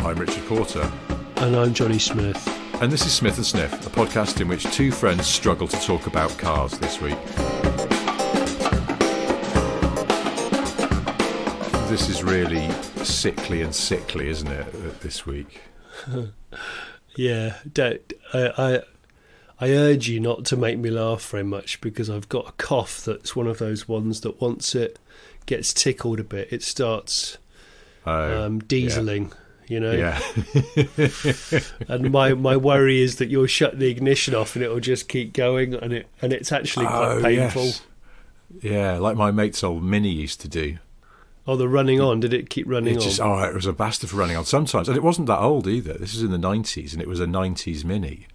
I'm Richard Porter. And I'm Jonny Smith. And this is Smith and Sniff, a podcast in which two friends struggle to talk about cars this week. This is really sickly, isn't it, this week? Yeah, I urge you not to make me laugh very much because I've got a cough that's one of those ones that once it gets tickled a bit, it starts dieseling, you know? Yeah. And my worry is that you'll shut the ignition off and it'll just keep going and it's actually quite painful. Yes. Yeah, like my mate's old Mini used to do. Oh, the running on, did it keep running on? It was a bastard for running on sometimes. And it wasn't that old either. This is in the 90s and it was a 90s Mini.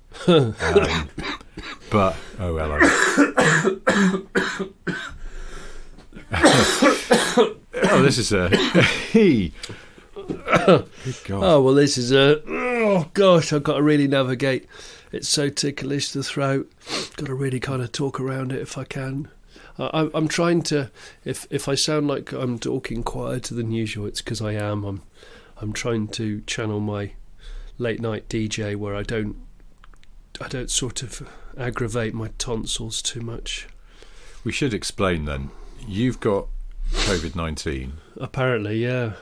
But, oh well. This is a... Good God. Oh, well, this is a... Oh, gosh, I've got to really navigate. It's so ticklish, the throat. Got to really kind of talk around it if I can. I'm trying to... If I sound like I'm talking quieter than usual, it's because I am. I'm trying to channel my late-night DJ where I don't sort of aggravate my tonsils too much. We should explain then. You've got COVID-19. Apparently, yeah.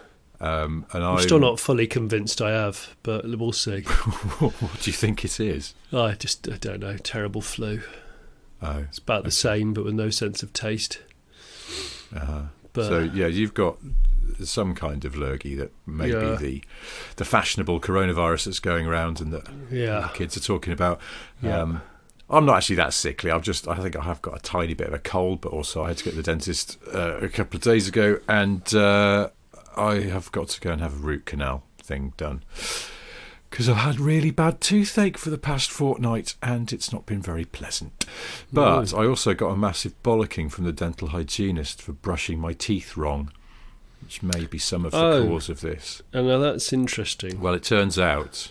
And I'm still not fully convinced I have, but we'll see. What do you think it is? I don't know. Terrible flu. Oh, it's about the same, but with no sense of taste. But, so, yeah, you've got some kind of lurgy that may be the fashionable coronavirus that's going around and that the kids are talking about. Yeah. I'm not actually that sickly. I think I have got a tiny bit of a cold, but also I had to go to the dentist a couple of days ago, and I have got to go and have a root canal thing done because I've had really bad toothache for the past fortnight, and it's not been very pleasant. But I also got a massive bollocking from the dental hygienist for brushing my teeth wrong, which may be some of the cause of this. Oh, now that's interesting. Well, it turns out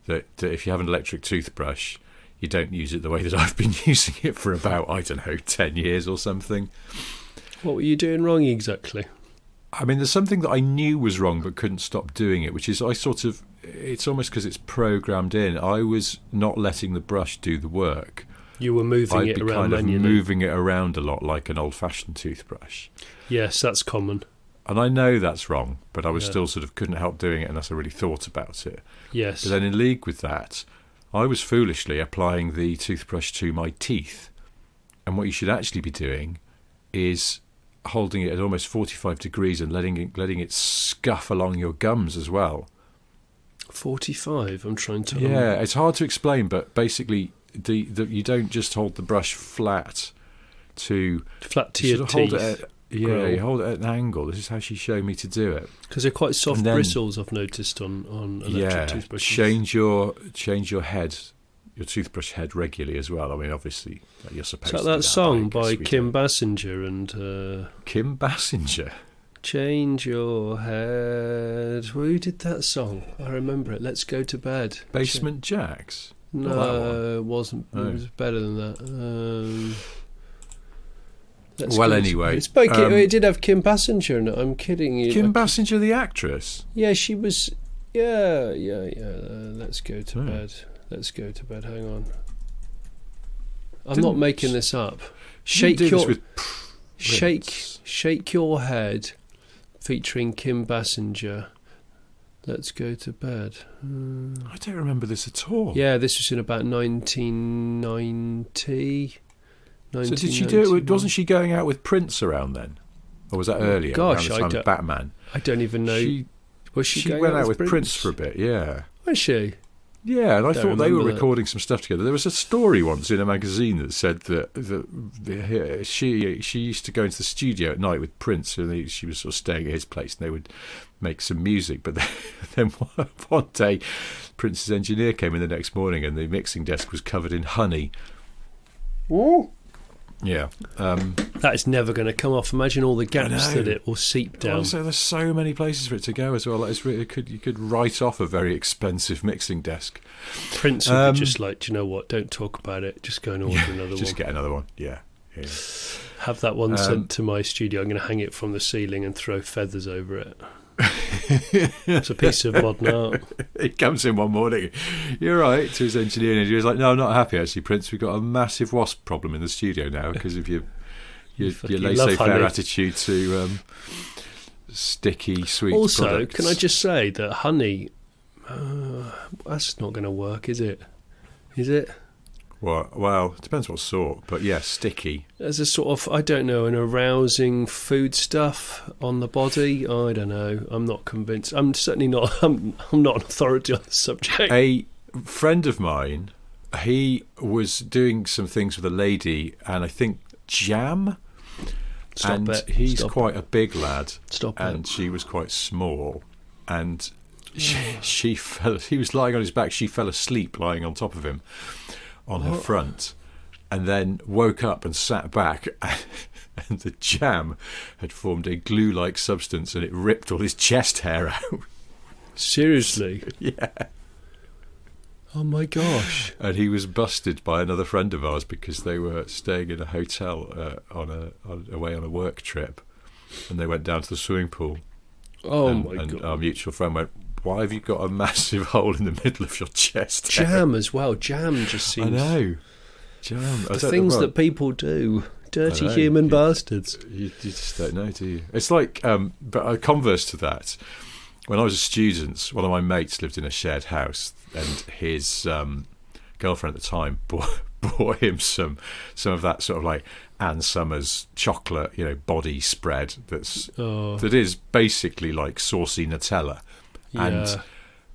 that if you have an electric toothbrush, you don't use it the way that I've been using it for about, 10 years or something. What were you doing wrong exactly? I mean, there's something that I knew was wrong but couldn't stop doing it, which is it's almost because it's programmed in. I was not letting the brush do the work. You were moving it around manually. I'd be moving it around a lot like an old-fashioned toothbrush. Yes, that's common. And I know that's wrong, but I was still sort of couldn't help doing it unless I really thought about it. Yes. But then in league with that, I was foolishly applying the toothbrush to my teeth. And what you should actually be doing is holding it at almost 45 degrees and letting it scuff along your gums as well. 45? I'm trying to... Yeah, it's hard to explain, but basically you don't just hold the brush flat to your teeth. You hold it at an angle. This is how she showed me to do it. Because they're quite soft bristles, I've noticed, on electric toothbrushes. Change your head, your toothbrush head regularly as well. I mean, obviously, you're supposed to. Is that song by Kim Basinger and... Kim Basinger? Change your head. Who did that song? I remember it. Let's go to bed. Basement Jacks? No, it wasn't. It was better than that. Anyway. It did have Kim Basinger in it. I'm kidding you. Kim Basinger, the actress? Yeah, she was... Yeah. Let's go to bed. Let's go to bed. Hang on. I'm not making this up. Shake Your Head, featuring Kim Basinger. Let's go to bed. I don't remember this at all. Yeah, this was in about 1990. So did she do it? Wasn't she going out with Prince around then, or was that earlier? Gosh, around the time of Batman. I don't even know. She went out with Prince for a bit. Yeah. Was she? Yeah, and I thought they were recording some stuff together. There was a story once in a magazine that said that she used to go into the studio at night with Prince, and she was sort of staying at his place, and they would make some music. But then one day, Prince's engineer came in the next morning, and the mixing desk was covered in honey. Ooh. Yeah. That is never going to come off. Imagine all the gaps that it will seep down. Also, there's so many places for it to go as well. You could write off a very expensive mixing desk. Prince would be just like, do you know what? Don't talk about it. Just go and order another one. Just get another one. Yeah. Have that one sent to my studio. I'm going to hang it from the ceiling and throw feathers over it. It's a piece of modern art. He comes in one morning, "You're right," to his engineer, and he was like, "No, I'm not happy actually, Prince. We've got a massive wasp problem in the studio now because of your laissez-faire attitude to sticky sweet Also, products." can I just say that honey, that's not going to work, is it? Is it? Well, it depends what sort, but yeah, sticky. As a sort of, I don't know, an arousing food stuff on the body. I don't know. I'm not convinced. I'm certainly not. I'm not an authority on the subject. A friend of mine, he was doing some things with a lady, and I think jam. Stop it. He's Stop quite it. a big lad. Stop and it. she was quite small, and she fell. He was lying on his back. She fell asleep lying on top of him, on her front, and then woke up and sat back, and the jam had formed a glue-like substance, and it ripped all his chest hair out. Seriously? Yeah. Oh my gosh. And he was busted by another friend of ours because they were staying in a hotel away on a work trip, and they went down to the swimming pool. Oh and, my and god. our mutual friend went, "Why have you got a massive hole in the middle of your chest?" Jam as well. Jam just seems... I know. Jam. The things that people do. Dirty I know. human bastards. You just don't know, do you? It's like, but a converse to that, when I was a student, one of my mates lived in a shared house, and his girlfriend at the time bought him some of that sort of like Ann Summers chocolate, body spread that is basically like saucy Nutella. Yeah.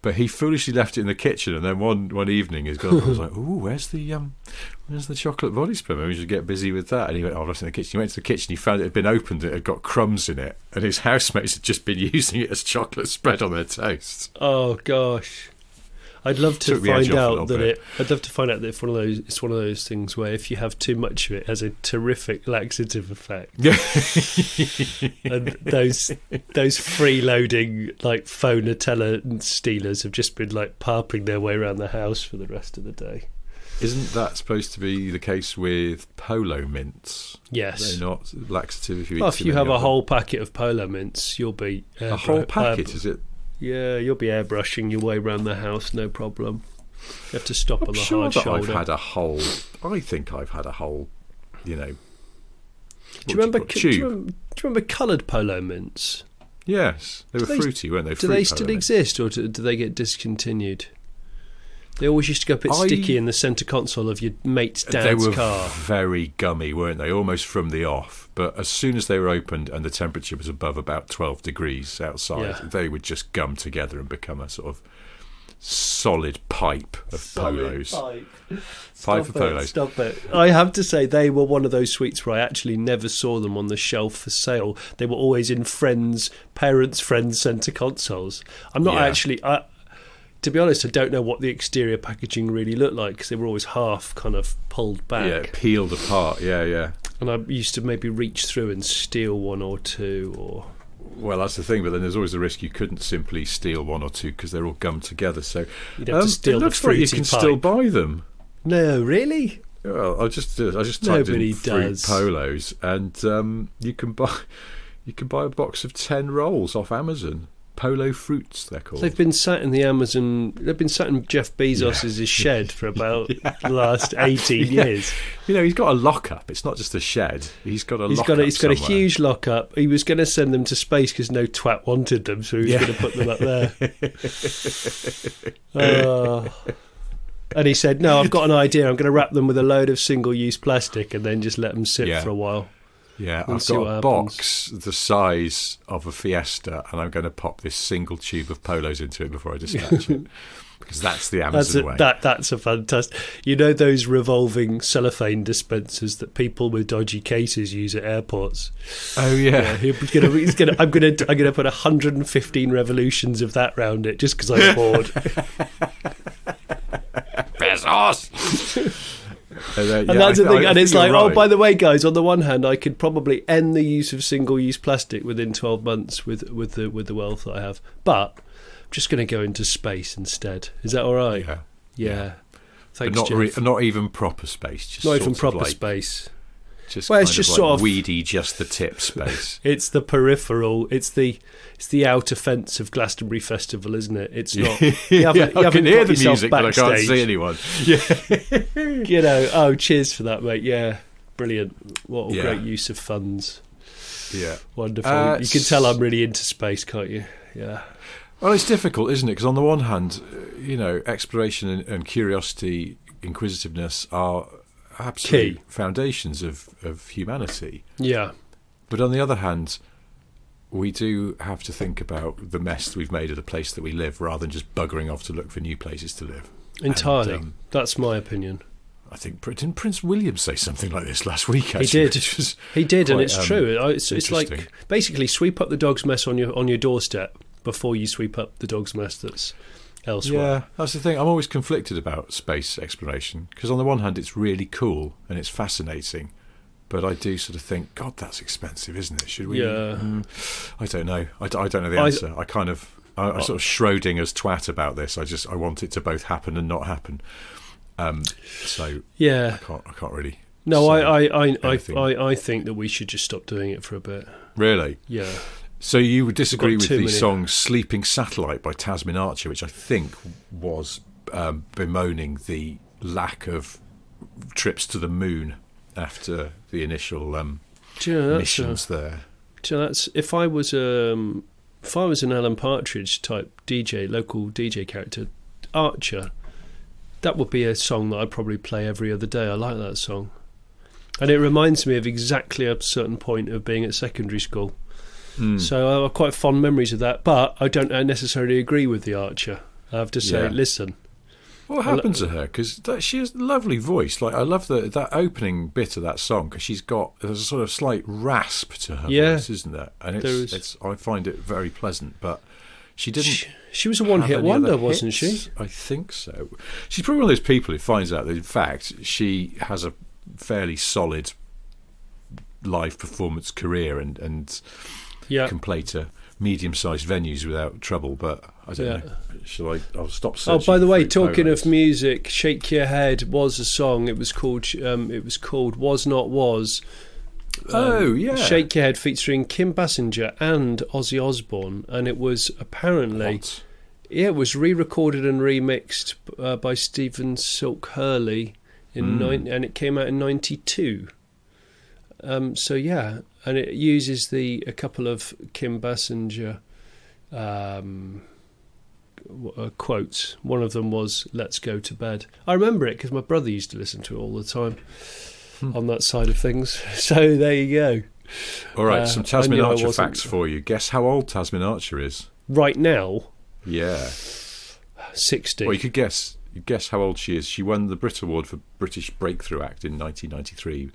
But he foolishly left it in the kitchen, and then one evening his girlfriend was like, "Ooh, where's the chocolate body spread? Maybe we should get busy with that." And he went, "Oh, I left it in the kitchen." He went to the kitchen, he found it had been opened, it had got crumbs in it, and his housemates had just been using it as chocolate spread on their toast. Oh gosh. I'd love to find out that it's one of those things where if you have too much of it, it has a terrific laxative effect. And those freeloading like faux Nutella stealers have just been like parping their way around the house for the rest of the day. Isn't that supposed to be the case with Polo mints? Yes. They're not laxative if you eat If too you many have of a them. whole packet of Polo mints, you'll be A whole packet, is it? Yeah, you'll be airbrushing your way around the house, no problem. You have to stop on the sure hard that shoulder. I think I've had a whole, Do you remember coloured Polo mints? Yes, they were fruity, weren't they? Do they still exist, or do they get discontinued? They always used to go a bit sticky in the centre console of your mate's dad's car. They were very gummy, weren't they? Almost from the off. But as soon as they were opened and the temperature was above about 12 degrees outside, they would just gum together and become a sort of solid pipe of Polos. Pipe of Polos. Stop it. I have to say, they were one of those sweets where I actually never saw them on the shelf for sale. They were always in parents' friends' centre consoles. I'm not actually... to be honest, I don't know what the exterior packaging really looked like because they were always half kind of pulled back. Yeah, peeled apart, yeah. And I used to maybe reach through and steal one or two. Well, that's the thing, but then there's always the risk you couldn't simply steal one or two because they're all gummed together. So you'd have to steal it looks the like you fruity can pipe. still buy them. No, really? Well, I just typed Nobody in fruit does. Polos, and you can buy a box of 10 rolls off Amazon. Polo fruits, they're called. They've been sat in the Amazon. They've been sat in Jeff Bezos' shed for about the last 18 years. He's got a lockup. It's not just a shed. He's got a lockup. He's got a huge lockup. He was going to send them to space because no twat wanted them, so he was going to put them up there. And he said, "No, I've got an idea. I'm going to wrap them with a load of single-use plastic and then just let them sit for a while." Yeah, We'll I've see got what a happens. box the size of a Fiesta, and I'm going to pop this single tube of Polos into it before I dispatch it, because that's the Amazon way. That's a fantastic. You know those revolving cellophane dispensers that people with dodgy cases use at airports. Oh yeah, I'm gonna put 115 revolutions of that round it just because I'm bored. Bezos. And that's the thing, and it's like, right. by the way, guys, on the one hand, I could probably end the use of single-use plastic within 12 months with the wealth that I have, but I'm just going to go into space instead. Is that all right? Yeah. Thanks, But Jeff. not even proper space. Just Not sort even of proper like space. Just Well, kind it's just of like sort of weedy, just the tip space. It's the peripheral. It's the outer fence of Glastonbury Festival, isn't it? It's not. You haven't, I can hear the yourself music, but I can't backstage. see anyone. Yeah. You know. Oh, cheers for that, mate. Yeah, brilliant. What a Yeah. great use of funds. Yeah. Wonderful. You can tell I'm really into space, can't you? Yeah. Well, it's difficult, isn't it? Because on the one hand, exploration and curiosity, inquisitiveness are absolute Key. foundations of humanity. Yeah. But on the other hand, we do have to think about the mess we've made of the place that we live, rather than just buggering off to look for new places to live. Entirely. And, That's my opinion. I think didn't Prince William say something like this last week? Actually, He did. which was He did, and quite, it's true. It's like interesting. basically sweep up the dog's mess on your doorstep before you sweep up the dog's mess that's elsewhere. Yeah, that's the thing. I'm always conflicted about space exploration because on the one hand, it's really cool and it's fascinating, but I do sort of think, God, that's expensive, isn't it? Should we? Yeah. I don't know. I don't know the answer. I'm sort of Schrodinger's twat about this. I want it to both happen and not happen. So Yeah. I can't really. No, say I anything. think that we should just stop doing it for a bit. Really. Yeah. So you would disagree We've with got too the many. song "Sleeping Satellite" by Tasmin Archer, which I think was bemoaning the lack of trips to the moon after the initial Do you know, missions there. do you know, that's if I was an Alan Partridge type DJ, local DJ character, Archer, that would be a song that I'd probably play every other day. I like that song, and it reminds me of exactly a certain point of being at secondary school. So I have quite fond memories of that, but I don't necessarily agree with the Archer. I have to say, Yeah. listen. What happened to her? Because she has a lovely voice. Like I love that opening bit of that song because there's a sort of slight rasp to her voice, isn't there? And I find it very pleasant. But she didn't. She was a have one-hit any wonder, other wasn't she? hits. I think so. She's probably one of those people who finds out that in fact she has a fairly solid live performance career and Yeah. can play to medium-sized venues without trouble. But I don't know. I'll stop Oh, searching. by the way, for talking Polos. of music, "Shake Your Head" was a song. It was called "Was Not Was." Oh yeah, "Shake Your Head" featuring Kim Basinger and Ozzy Osbourne, and it was apparently What? it was re-recorded and remixed by Stephen Silk Hurley and it came out in '92. So yeah, and it uses a couple of Kim Basinger quotes. One of them was "Let's go to bed." I remember it because my brother used to listen to it all the time on that side of things. So there you go. All right, some I Tasmin knew I Archer wasn't- facts for you. Guess how old Tasmin Archer is? Right now, Yeah. 60. Well, you could guess. You guess how old she is. She won the Brit Award for British Breakthrough Act in 1993.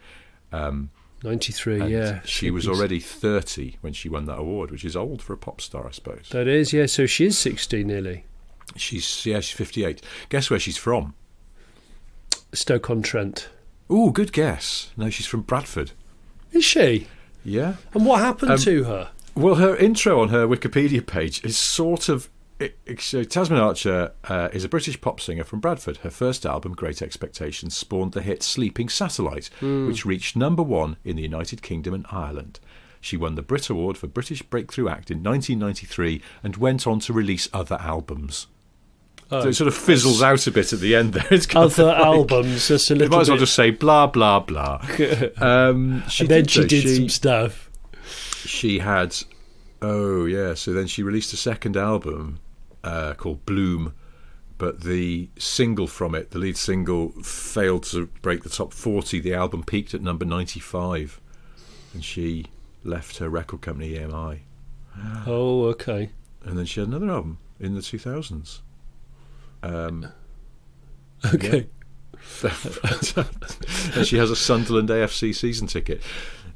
93, And yeah. she was already 30 when she won that award, which is old for a pop star, I suppose. That is, yeah. So she is 60 nearly. She's 58. Guess where she's from? Stoke-on-Trent. Ooh, good guess. No, she's from Bradford. Is she? Yeah. And what happened to her? Well, her intro on her Wikipedia page is sort of... So Tasmin Archer is a British pop singer from Bradford. Her first album, Great Expectations, spawned the hit Sleeping Satellite, which reached #1 in the United Kingdom and Ireland. She won the Brit Award for British Breakthrough Act in 1993 and went on to release other albums. Oh, So it sort of fizzles out a bit at the end there. It's kind other of like, albums, just a You little might as well bit. just say blah, blah, blah. And then she did some stuff. She had... Oh, yeah. So then she released a second album called Bloom, but the single from it, the lead single, failed to break the top 40. The album peaked at number 95, and she left her record company EMI. Oh, okay. And then she had another album in the 2000s. Okay. And she has a Sunderland AFC season ticket.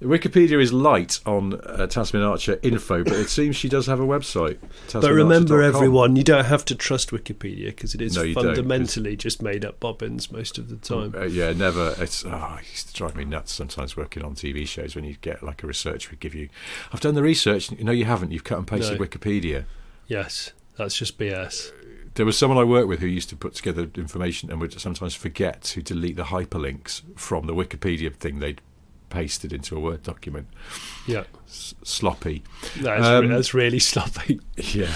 Wikipedia is light on Tasmin Archer info, but it seems she does have a website. But remember, tasminarcher.com. everyone, you don't have to trust Wikipedia because it is No, you don't, fundamentally just made up bobbins most of the time. Yeah, never. It used to drive me nuts sometimes working on TV shows when you get like a researcher would give you, I've done the research. No, you haven't. You've cut and pasted No. Wikipedia. Yes, that's just BS. There was someone I worked with who used to put together information and would sometimes forget to delete the hyperlinks from the Wikipedia thing they'd pasted into a Word document. Yeah. Sloppy. That's really sloppy. Yeah.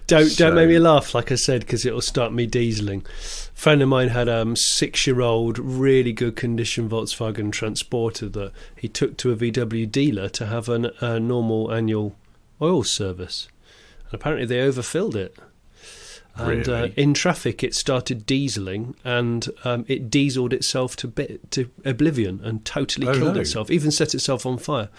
Don't make me laugh, like I said, because it'll start me dieseling. A friend of mine had a 6-year-old, really good condition Volkswagen Transporter that he took to a VW dealer to have a normal annual oil service. And apparently they overfilled it. And Really? in traffic, it started dieseling, and it dieseled itself to oblivion and totally killed itself, even set itself on fire.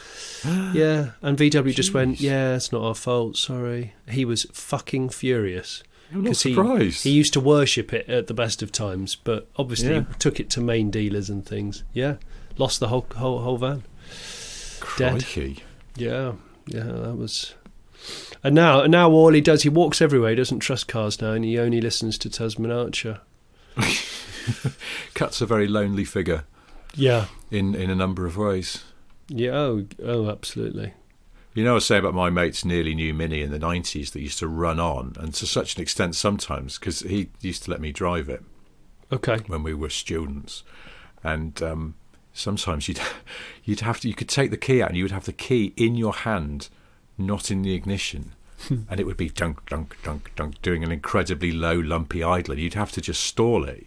Yeah, and VW just went, yeah, it's not our fault, sorry. He was fucking furious. I'm not surprised. He used to worship it at the best of times, but obviously took it to main dealers and things. Yeah, lost the whole van. Crikey. Dead. Yeah, that was... And now all he does, he walks everywhere. He doesn't trust cars now, and he only listens to Tasmin Archer. Cut's a very lonely figure. Yeah. In a number of ways. Yeah, oh, absolutely. You know, I was saying about my mate's nearly new Mini in the 90s that used to run on, and to such an extent sometimes, because he used to let me drive it. Okay. When we were students. And sometimes you could take the key out and you would have the key in your hand, not in the ignition, and it would be dunk, dunk, dunk, dunk, doing an incredibly low, lumpy idler. You'd have to just stall it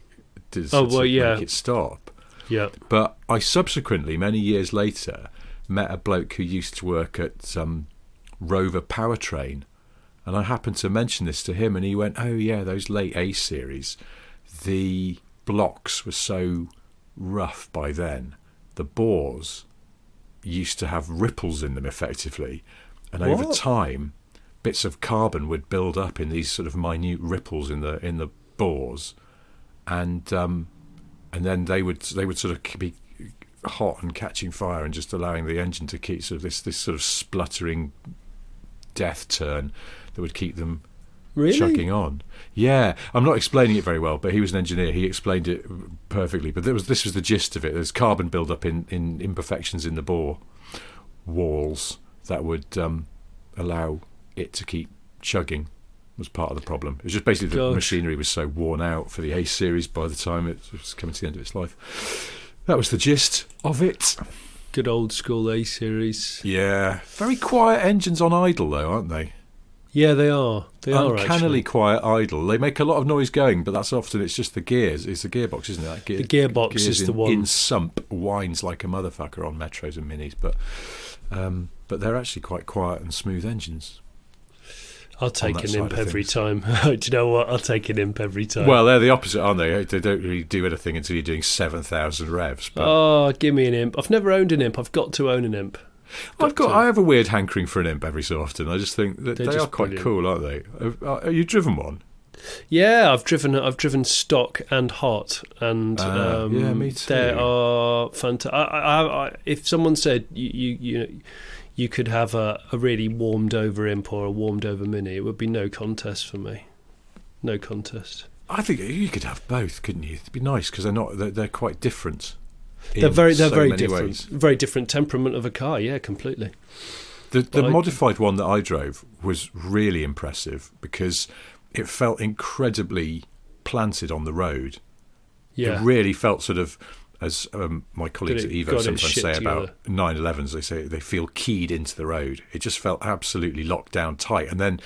to make it stop. Yeah. But I subsequently, many years later, met a bloke who used to work at Rover Powertrain, and I happened to mention this to him, and he went, "Oh yeah, those late A series, the blocks were so rough by then. The bores used to have ripples in them, effectively." And over time, bits of carbon would build up in these sort of minute ripples in the bores, and then they would sort of be hot and catching fire and just allowing the engine to keep sort of this sort of spluttering death turn that would keep them chugging on. Yeah, I'm not explaining it very well, but he was an engineer. He explained it perfectly. But this was the gist of it. There's carbon build up in imperfections in the bore walls that would allow it to keep chugging, was part of the problem. It was just basically the machinery was so worn out for the A series by the time it was coming to the end of its life. That was the gist of it. Good old school A series. Yeah. Very quiet engines on idle, though, aren't they? Yeah, they are. They are uncannily quiet idle. They make a lot of noise going, but that's often it's just the gears. It's the gearbox, isn't it? The gearbox is the one. In sump whines like a motherfucker on Metros and Minis, but they're actually quite quiet and smooth engines. I'll take an imp every time. Do you know what? I'll take an imp every time. Well, they're the opposite, aren't they? They don't really do anything until you're doing 7,000 revs. But oh, give me an imp. I've never owned an imp. I've got to own an imp. I have a weird hankering for an imp every so often. I just think that they are quite cool, aren't they? Are you driven one? Yeah, I've driven stock and hot, and yeah, me too. They are fantastic. If someone said you could have a really warmed over imp or a warmed over Mini, it would be no contest for me. No contest. I think you could have both, couldn't you? It'd be nice because they're quite different. They're very different. Ways. Very different temperament of a car. Yeah, completely. The modified one that I drove was really impressive because it felt incredibly planted on the road. Yeah, it really felt sort of, as my colleagues at Evo sometimes say about 911s, they say they feel keyed into the road. It just felt absolutely locked down tight. And then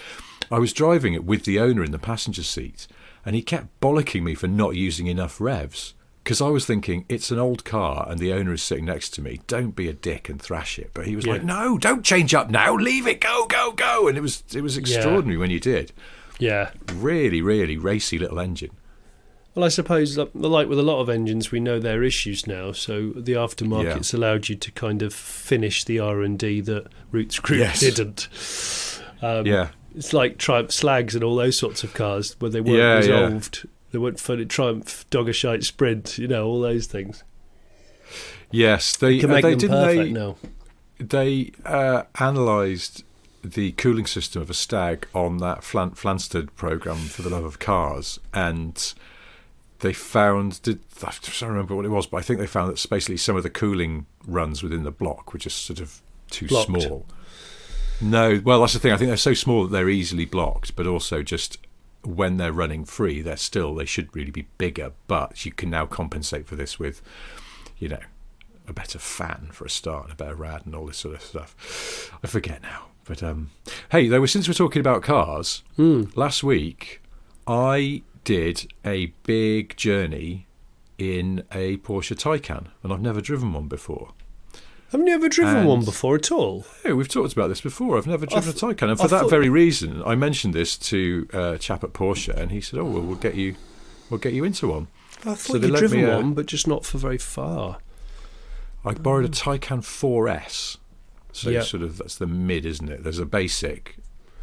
I was driving it with the owner in the passenger seat, and he kept bollocking me for not using enough revs. Because I was thinking, it's an old car and the owner is sitting next to me. Don't be a dick and thrash it. But he was like, no, don't change up now. Leave it. Go, go, go. And it was extraordinary when you did. Yeah. Really, really racy little engine. Well, I suppose, like with a lot of engines, we know there are issues now. So the aftermarket's allowed you to kind of finish the R&D that Roots Group didn't. It's like Triumph Slags and all those sorts of cars where they weren't resolved. Yeah. They weren't fully Triumph, Doggershite Sprint, all those things. Yes, they can make them perfect now. They analysed the cooling system of a Stag on that Flanstead programme for the love of cars, and they found, I don't remember what it was, but I think they found that basically some of the cooling runs within the block were just sort of too small. No, well, that's the thing. I think they're so small that they're easily blocked, but also just when they're running free, they should really be bigger. But you can now compensate for this with, a better fan for a start, and a better rad, and all this sort of stuff. I forget now. But hey, since we're talking about cars, last week I did a big journey in a Porsche Taycan, and I've never driven one before. Haven't you ever driven one before at all? Yeah, we've talked about this before. I've never driven a Taycan, and for that very reason, I mentioned this to a chap at Porsche, and he said, "Oh, well, we'll get you into one." I thought you'd driven one, but just not for very far. I borrowed a Taycan 4S, so sort of that's the mid, isn't it? There's a basic,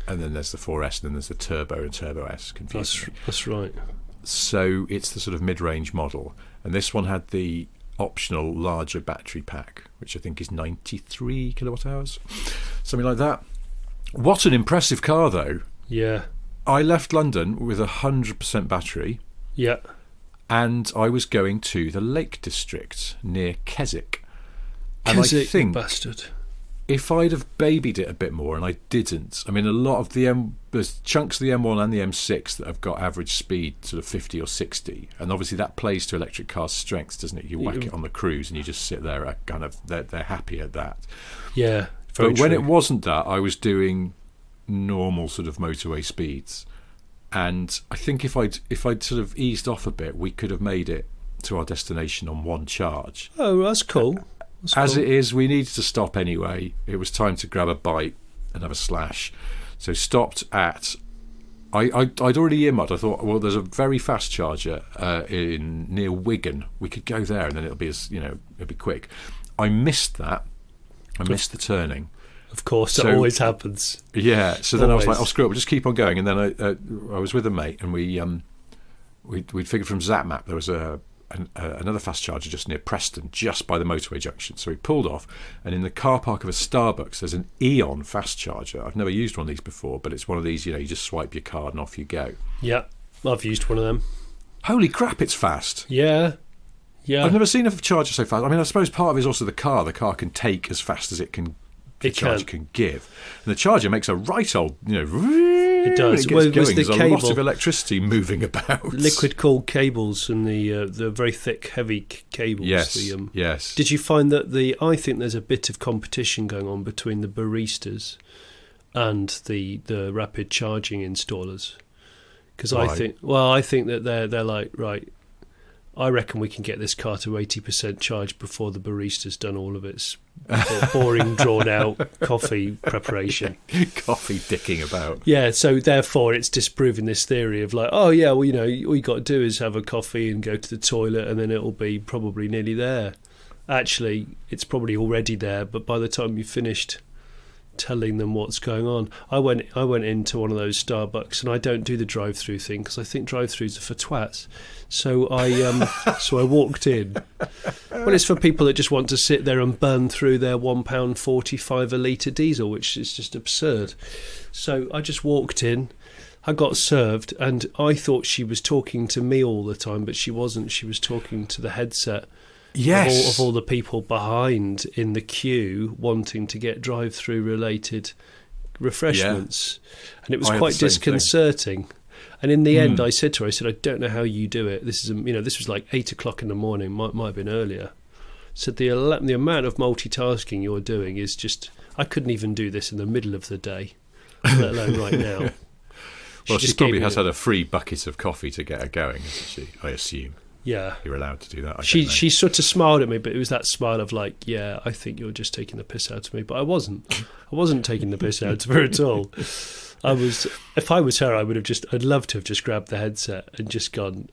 and then there's the 4S, and then there's the Turbo and Turbo S. That's right. So it's the sort of mid-range model, and this one had the optional larger battery pack, which I think is 93 kilowatt hours, something like that. What an impressive car, though. Yeah. I left London with 100% battery. Yeah. And I was going to the Lake District near Keswick. And Keswick, I think you bastard. If I'd have babied it a bit more, and I didn't, I mean, a lot of there's chunks of the M1 and the M6 that have got average speed sort of 50 or 60, and obviously that plays to electric cars' strengths, doesn't it? You whack it on the cruise and you just sit there, kind of, they're happy at that. Yeah, but when it wasn't that, I was doing normal sort of motorway speeds, and I think if I'd sort of eased off a bit, we could have made it to our destination on one charge. Oh, that's cool. As it is, we needed to stop anyway. It was time to grab a bite and have a slash. So stopped at... I'd already earmarked. I thought, well, there's a very fast charger near Wigan. We could go there, and then it'll be it'll be quick. I missed that. I missed the turning. Of course, that always happens. Yeah. So then I was like, "Oh, screw it, we'll just keep on going." And then I was with a mate, and we'd figured from ZapMap there was another fast charger just near Preston, just by the motorway junction. So we pulled off, and in the car park of a Starbucks there's an Eon fast charger. I've never used one of these before, but it's one of these, you just swipe your card and off you go. Yeah, I've used one of them. Holy crap, it's fast. Yeah. I've never seen a charger so fast. I mean, I suppose part of it is also the car can take as fast as it can. The charger can give, and the charger makes a right old, it does. It gets going. There's a lot of electricity moving about. Liquid cooled cables and the very thick, heavy cables. Yes. Yes. Did you find that I think there's a bit of competition going on between the baristas and the rapid charging installers? Because I think that they're like, right, I reckon we can get this car to 80% charge before the barista's done all of its boring, drawn-out coffee preparation. Coffee dicking about. Yeah, so therefore it's disproving this theory of like, oh yeah, well, all you got to do is have a coffee and go to the toilet and then it'll be probably nearly there. Actually, it's probably already there, but by the time you've finished telling them what's going on, I went into one of those Starbucks, and I don't do the drive-through thing because I think drive-throughs are for twats. So I walked in. Well, it's for people that just want to sit there and burn through their £1.45 a litre diesel, which is just absurd. So I just walked in. I got served, and I thought she was talking to me all the time, but she wasn't. She was talking to the headset. Yes. Of all the people behind in the queue wanting to get drive-through related refreshments. Yeah. And it was quite disconcerting. And in the end, I said to her, I don't know how you do it. This is, this was like 8 o'clock in the morning, might have been earlier. So the amount of multitasking you're doing is just, I couldn't even do this in the middle of the day, let alone right now. Well, she probably has had a free bucket of coffee to get her going, hasn't she? I assume. Yeah. You're allowed to do that. She sort of smiled at me, but it was that smile of like, yeah, I think you're just taking the piss out of me. But I wasn't. I wasn't taking the piss out of her at all. If I was her, I'd love to have just grabbed the headset and just gone,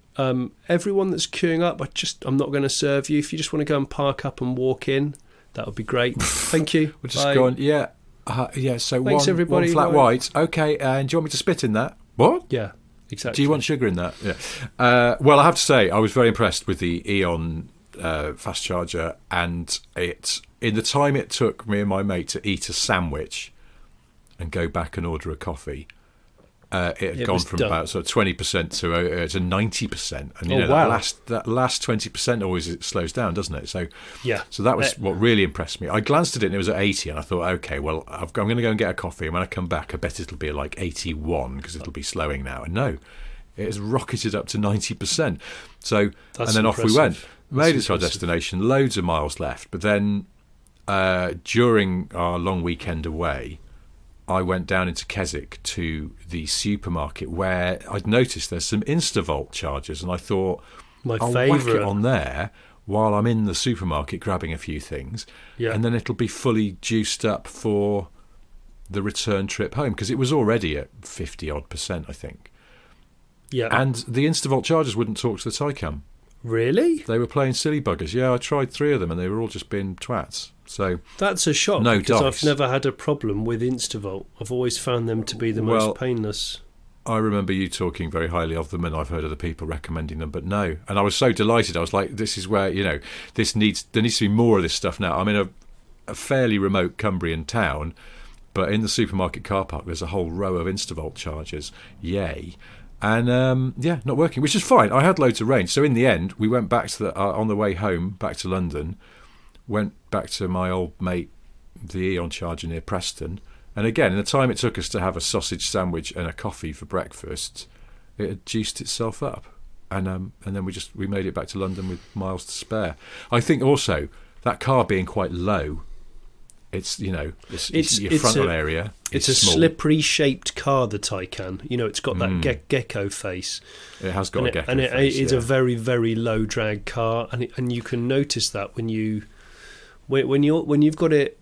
everyone that's queuing up, I'm not going to serve you. If you just want to go and park up and walk in, that would be great. Thank you. We're just going, yeah. So thanks, everybody. One flat white. Okay, and do you want me to spit in that? What? Yeah. Exactly. Do you want sugar in that? Yeah. Well, I have to say, I was very impressed with the Eon fast charger, and in the time it took me and my mate to eat a sandwich and go back and order a coffee, it had gone from about sort of 20% to 90%, and wow. that last 20% always it slows down, doesn't it? So yeah. So that was what really impressed me. I glanced at it and it was at 80, and I thought, okay, well, I'm going to go and get a coffee, and when I come back, I bet it'll be like 81 because it'll be slowing now. And no, it has rocketed up to 90%. So and then impressive. Off we went. made it to our destination, loads of miles left. But then during our long weekend away, I went down into Keswick to the supermarket where I'd noticed there's some Instavolt chargers, and I thought, I'll whack it on there while I'm in the supermarket grabbing a few things, and then it'll be fully juiced up for the return trip home, because it was already at 50-odd%, I think. Yeah. And the Instavolt chargers wouldn't talk to the Taycan. Really? They were playing silly buggers. Yeah, I tried 3 of them and they were all just being twats. So that's a shock, no because dice. I've never had a problem with Instavolt. I've always found them to be the most painless. I remember you talking very highly of them, and I've heard other people recommending them, but no. And I was so delighted. I was like, this is where, there needs to be more of this stuff now. I'm in a fairly remote Cumbrian town, but in the supermarket car park, there's a whole row of Instavolt chargers. Yay. And, not working, which is fine. I had loads of range. So in the end, we went back to on the way home, back to London, went back to my old mate, the Eon charger near Preston. And again, in the time it took us to have a sausage sandwich and a coffee for breakfast, it had juiced itself up. And then we made it back to London with miles to spare. I think also that car being quite low, it's your frontal area. It's a small. slippery shaped car, the Taycan. It's got that gecko face. It has got a gecko and face. It's a very, very low drag car, and you can notice that when you've got it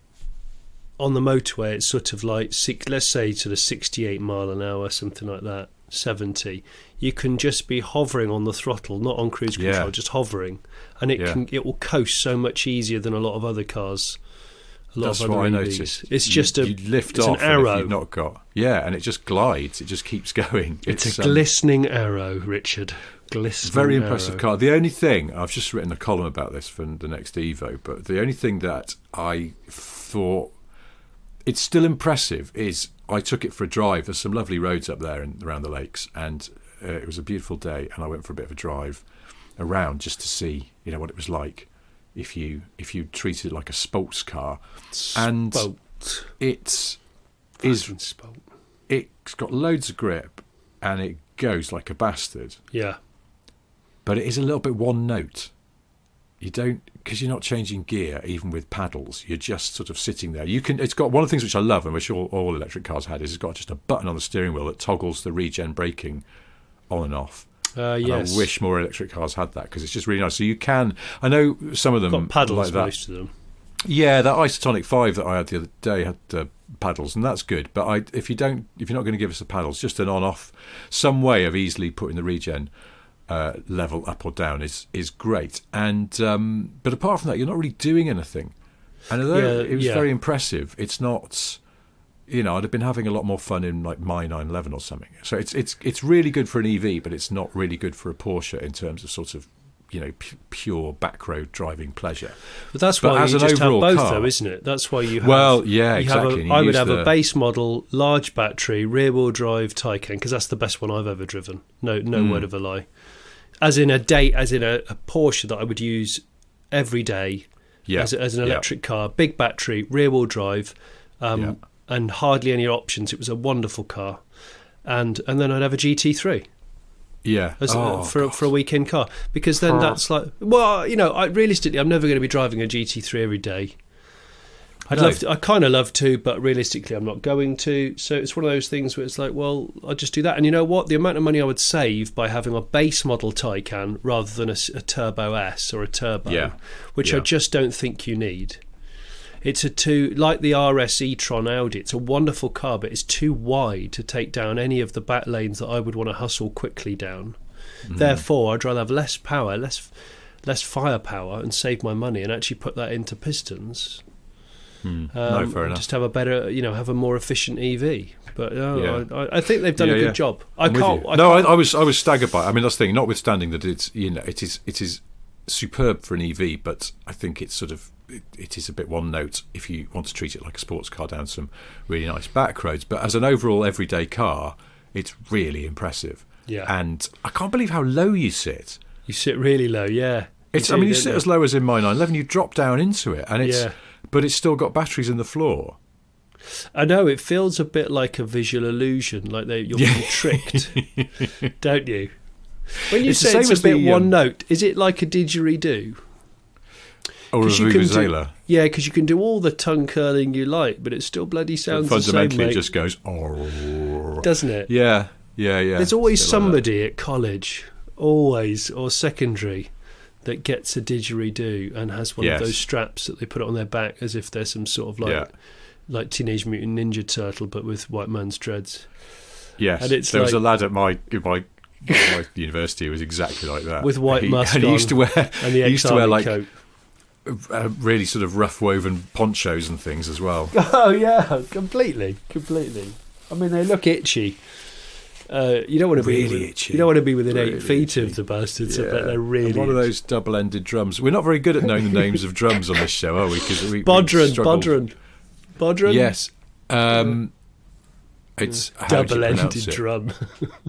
on the motorway, it's sort of like let's say sort of 68 mile an hour, something like that, 70. You can just be hovering on the throttle, not on cruise control, just hovering, and it will coast so much easier than a lot of other cars. That's what I noticed. It's just you lift off an arrow. If you've not got, and it just glides. It just keeps going. It's a glistening arrow, Richard. Glistening very impressive arrow. car. The only thing, I've just written a column about this for the next Evo, but the only thing that I thought it's still impressive is I took it for a drive. There's some lovely roads up there and around the lakes, and it was a beautiful day, and I went for a bit of a drive around just to see what it was like if you treated it like a sports car. And it's got loads of grip and it goes like a bastard. Yeah. But it is a little bit one note. You don't, because you're not changing gear even with paddles. You're just sort of sitting there. It's got one of the things which I love and which all electric cars had is it's got just a button on the steering wheel that toggles the regen braking on and off. Yes. I wish more electric cars had that because it's just really nice. So you can, I know some of them got paddles, like that. Most of them. Yeah, that Isotonic 5 that I had the other day had paddles, and that's good. But if you're not going to give us the paddles, just an on-off, some way of easily putting the regen level up or down is great. And but apart from that, you're not really doing anything. And although it was very impressive, it's not. I'd have been having a lot more fun in like my 911 or something. So it's really good for an EV, but it's not really good for a Porsche in terms of sort of pure back road driving pleasure. But that's why you just have both, though, isn't it? That's why you have. Well, yeah, exactly. I would have a base model, large battery, rear wheel drive Taycan because that's the best one I've ever driven. No word of a lie. As in a Porsche that I would use every day. Yeah. As an electric car, big battery, rear wheel drive. And hardly any options. It was a wonderful car, and then I'd have a GT3. Yeah, for a weekend car, because then that's like, realistically, I'm never going to be driving a GT3 every day. I kind of love to, but realistically, I'm not going to. So it's one of those things where it's like, well, I'll just do that. And you know what? The amount of money I would save by having a base model Taycan rather than a Turbo S or a Turbo, which I just don't think you need. It's like the RS e-tron Audi. It's a wonderful car, but it's too wide to take down any of the back lanes that I would want to hustle quickly down. Therefore, I'd rather have less power, less firepower, and save my money and actually put that into pistons. No, fair enough. Just have a better, have a more efficient EV. But I think they've done a good job. I was staggered by it. I mean, that's the thing. Notwithstanding that it's it is superb for an EV, but I think it's sort of. It is a bit one note if you want to treat it like a sports car down some really nice back roads. But as an overall everyday car, it's really impressive. Yeah. And I can't believe how low you sit. You sit really low, yeah. You sit as low as in my 911. You drop down into it, and but it's still got batteries in the floor. I know, it feels a bit like a visual illusion, like you're being tricked, don't you? When you It's the say same it's a as bit the, one note, is it like a didgeridoo? Or a 'Cause you can do- vuvuzela. Yeah, because you can do all the tongue curling you like, but it still bloody sounds the same, Fundamentally, mate. it just goes, oh. Doesn't it? Yeah. There's always It's a bit like somebody at college, always, or secondary, that gets a didgeridoo and has one of Yes. those straps that they put on their back as if they're some sort of like Teenage Mutant Ninja Turtle, but with white man's dreads. that. Yes. And it's there was like- a lad at my university who was exactly like that. With white musk and he used on to wear, and the he used to wear ex-army like coat. really sort of rough woven ponchos and things as well. Oh yeah, completely. I mean, they look itchy. You don't want to Really be itchy. You don't want to be within Really 8 feet itchy. of the bastards. I Yeah. bet they're really And one of itchy. those double-ended drums. We're not very good at knowing the names of drums on this show, are we? Because we struggled. Bodhran. Yes. It's how do you Double-ended pronounce it? drum.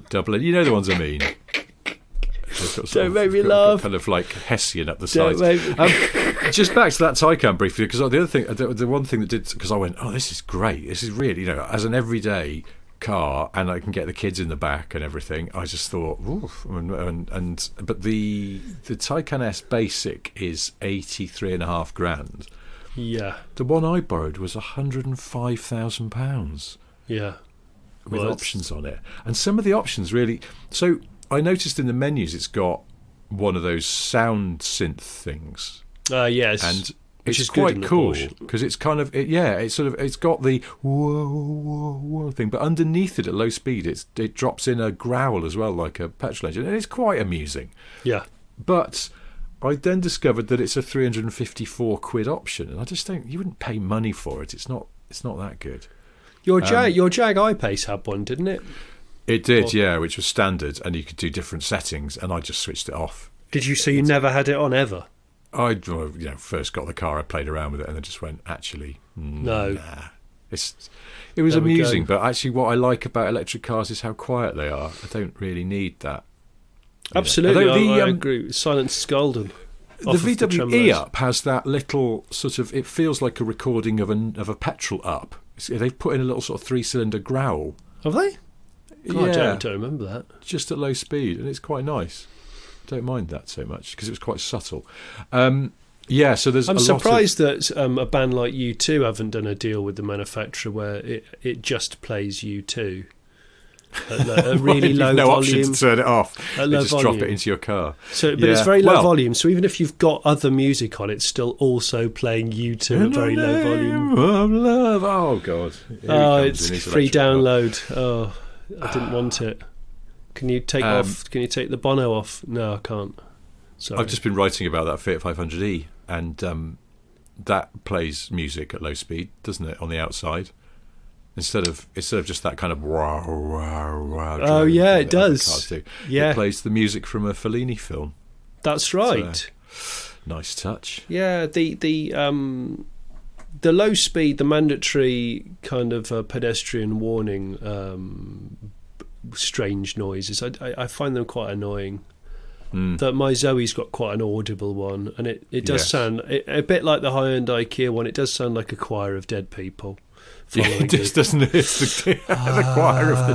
Double. You know the ones I mean. Don't make me got laugh. Kind of like Hessian up the Don't sides. make me- Just back to that Taycan briefly, because the other thing, the one thing that did, because I went, oh, this is great. This is really, as an everyday car, and I can get the kids in the back and everything. I just thought, oof. But the Taycan S Basic is 83.5 grand. Yeah, The one I borrowed was £105,000 yeah. with Well, options on it, and some of the options really. So I noticed in the menus it's got one of those sound synth things, Yes, and which it's is good quite in the cool Porsche. because it's kind of it's got the whoa whoa whoa thing, but underneath it at low speed it drops in a growl as well, like a petrol engine, and it's quite amusing. Yeah, But I then discovered that it's a 354 quid option, and I just don't. You wouldn't pay money for it. It's not that good. your Jag I-Pace had one, didn't it? It did, yeah, which was standard, and you could do different settings, and I just switched it off. Did you? So you never had it on ever? I first got the car, I played around with it, and then just went, actually, No. nah. It was There we amusing, go. but actually what I like about electric cars is how quiet they are. I don't really need that. Absolutely, Although I agree. Silence is golden. The Off of the VW Tremolo's. E-Up has that little sort of, it feels like a recording of a petrol up. They've put in a little sort of 3-cylinder growl. Have they? God, Yeah. I don't remember that. Just at low speed, and it's quite nice. Don't mind that so much because it was quite subtle. So there's. I'm a surprised that a band like U2 haven't done a deal with the manufacturer where it just plays U2 at a really low no volume. option to turn it off. At You low just drop volume. it into your car. So, but it's Yeah. very low Well, volume. So even if you've got other music on, it's still also playing U2 at very low volume. Of love. Oh God! Here he Oh, comes it's in his free electric car. download. Oh, I didn't want it. Can you take Can you take the Bono off? No, I can't. Sorry. I've just been writing about that Fiat 500e, and that plays music at low speed, doesn't it, on the outside? Instead of just that kind of wow wow wow. Oh, drone yeah, that it other does. cars do. Yeah. It plays the music from a Fellini film. That's right. Nice touch. Yeah, the low speed, the mandatory kind of pedestrian warning, strange noises. I find them quite annoying. That my Zoe's got quite an audible one, and it does Yes. sound a bit like the high-end Kia one. It does sound like a choir of dead people. Yeah, following it just doesn't. It's the choir of the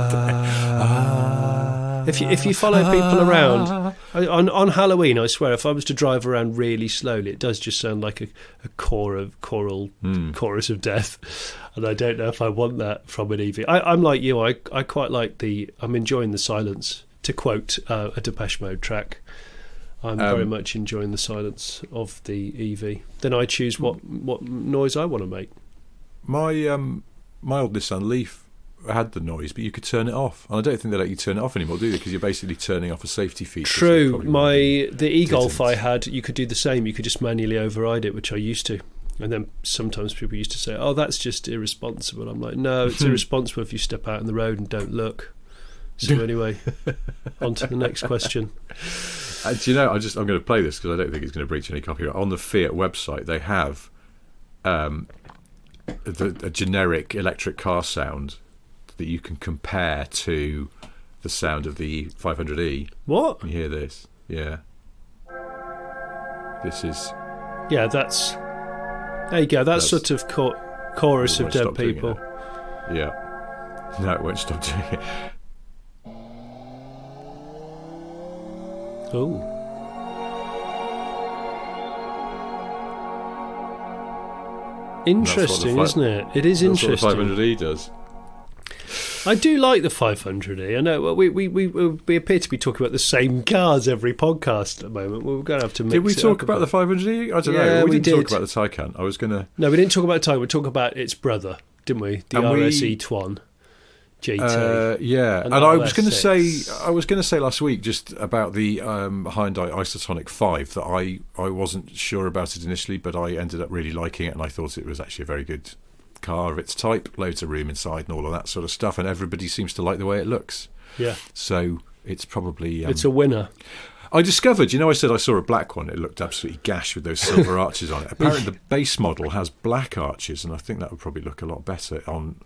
day. If you follow people around on Halloween, I swear, if I was to drive around really slowly, it does just sound like a choral chorus of death, and I don't know if I want that from an EV. I'm like you. I quite like I'm enjoying the silence. To quote a Depeche Mode track, I'm very much enjoying the silence of the EV. Then I choose what noise I want to make. My old Nissan Leaf had the noise, but you could turn it off. And I don't think they let you turn it off anymore, do they? Because you're basically turning off a safety feature. so True. probably The e-Golf didn't. I had, you could do the same. You could just manually override it, which I used to. And then sometimes people used to say, "Oh, that's just irresponsible." I'm like, "No, it's irresponsible if you step out on the road and don't look." So anyway, on to the next question. Do you know, I'm going to play this because I don't think it's going to breach any copyright. On the Fiat website, they have a generic electric car sound that you can compare to the sound of the 500e. What? Can you hear this? Yeah. This is... Yeah, that's... There you go. That's sort of chorus It of won't dead stop doing it people. now. Yeah. No, it won't stop doing it. Oh. Interesting, isn't it? It is interesting. That's what the 500e does. I do like the 500e. I know we appear to be talking about the same cars every podcast at the moment. We're going to have to mix Did we it talk up about the 500e? I don't know. We didn't talk about the Taycan. I was going to... No, we didn't talk about the Taycan. We talked about its brother, didn't we? The RSE Twan GT. Yeah, and I was going to say last week just about the Hyundai Isotonic 5 that I wasn't sure about it initially, but I ended up really liking it, and I thought it was actually a very good car of its type, loads of room inside and all of that sort of stuff, and everybody seems to like the way it looks. Yeah. So it's probably... it's a winner. I discovered, I said I saw a black one, it looked absolutely gash with those silver arches on it. Apparently the base model has black arches, and I think that would probably look a lot better on...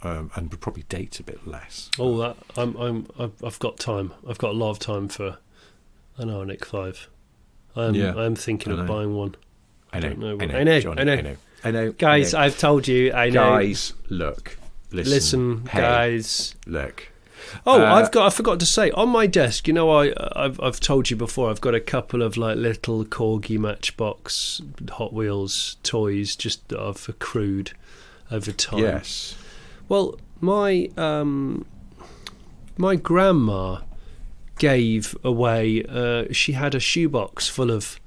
and would probably date a bit less. Oh, that I've got time. I've got a lot of time for an Arctic 5. I'm thinking of buying one. I know. Johnny, I know. Guys, I've told you. I know. Guys, look, listen, hey, guys, look. Oh, I forgot to say on my desk. I've told you before. I've got a couple of like little corgi Matchbox Hot Wheels toys just that I've accrued over time. Yes. Well, my grandma gave away. She had a shoebox full of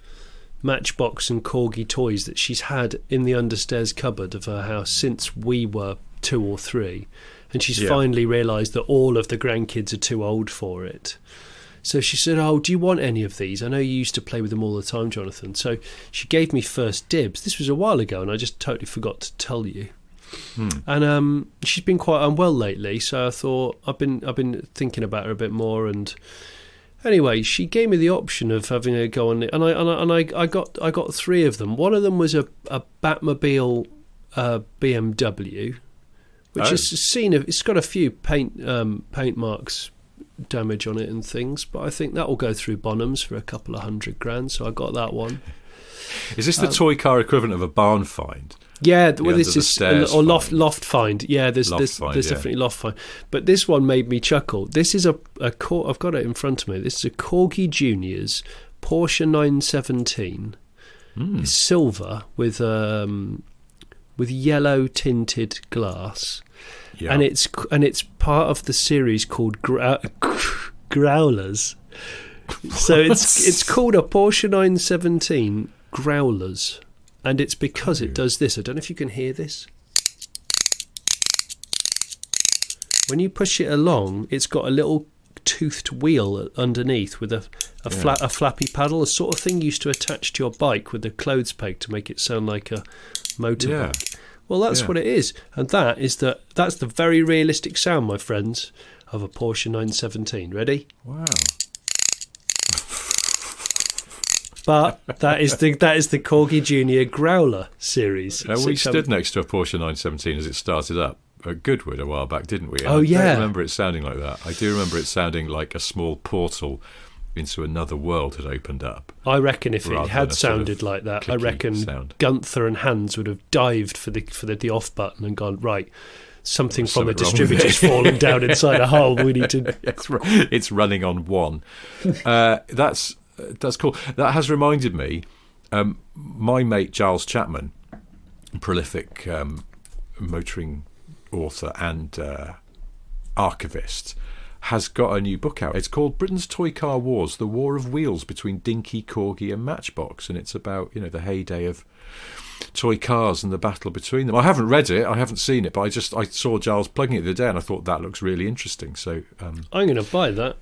Matchbox and corgi toys that she's had in the understairs cupboard of her house since we were 2 or 3, and she's finally realised that all of the grandkids are too old for it. So she said, "Oh, do you want any of these? I know you used to play with them all the time, Jonathan." So she gave me first dibs. This was a while ago, and I just totally forgot to tell you. And she's been quite unwell lately, so I thought I've been thinking about her a bit more. And anyway, she gave me the option of having a go on it, and I got 3 of them. One of them was a Batmobile BMW, which is seen. It's got a few paint marks, damage on it and things, but I think that will go through Bonhams for a couple of $100,000. So I got that one. Is this the toy car equivalent of a barn find? Yeah, well, this is or loft find. Yeah, there's definitely loft find. But this one made me chuckle. This is I've got it in front of me. This is a Corgi Junior's Porsche 917. It's silver with yellow tinted glass, and it's part of the series called Growlers. So it's called a Porsche 917 Growlers. And it's because it does this. I don't know if you can hear this. When you push it along, it's got a little toothed wheel underneath with a flappy paddle, a sort of thing used to attach to your bike with a clothes peg to make it sound like a motorbike. Yeah. Well, that's what it is. And that's the very realistic sound, my friends, of a Porsche 917. Ready? Wow. But that is the Corgi Junior Growler series. We stood next to a Porsche 917 as it started up at Goodwood a while back, didn't we? And I don't remember it sounding like that. I do remember it sounding like a small portal into another world had opened up. I reckon if it had sounded like that, I reckon Gunther and Hans would have dived for the off button and gone, right, something from the distributor's fallen down inside a hole. We need to... It's running on one. That's cool. That has reminded me, my mate Giles Chapman, prolific motoring author and archivist, has got a new book out. It's called Britain's Toy Car Wars, The War of Wheels Between Dinky, Corgi and Matchbox, and it's about the heyday of toy cars and the battle between them. I haven't read it, I haven't seen it, but I saw Giles plugging it the other day and I thought that looks really interesting. So I'm going to buy that.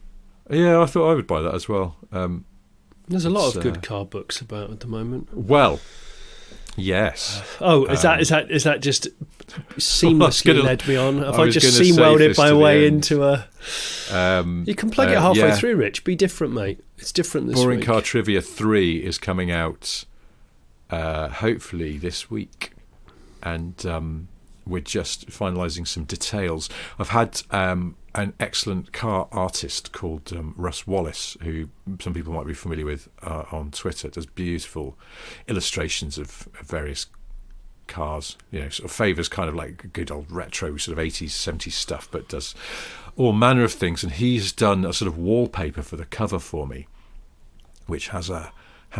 Yeah, I thought I would buy that as well. There's a lot of good car books about at the moment. Well, yes. Is that just seamlessly led me on? Have I just seam-welded my way into a... you can plug it halfway through, Rich. Be different, mate. It's different this week. Boring Car Trivia 3 is coming out hopefully this week. And we're just finalising some details. I've had... an excellent car artist called Russ Wallace, who some people might be familiar with on Twitter, does beautiful illustrations of various cars, sort of favours kind of like good old retro sort of 80s, 70s stuff, but does all manner of things. And he's done a sort of wallpaper for the cover for me. which has a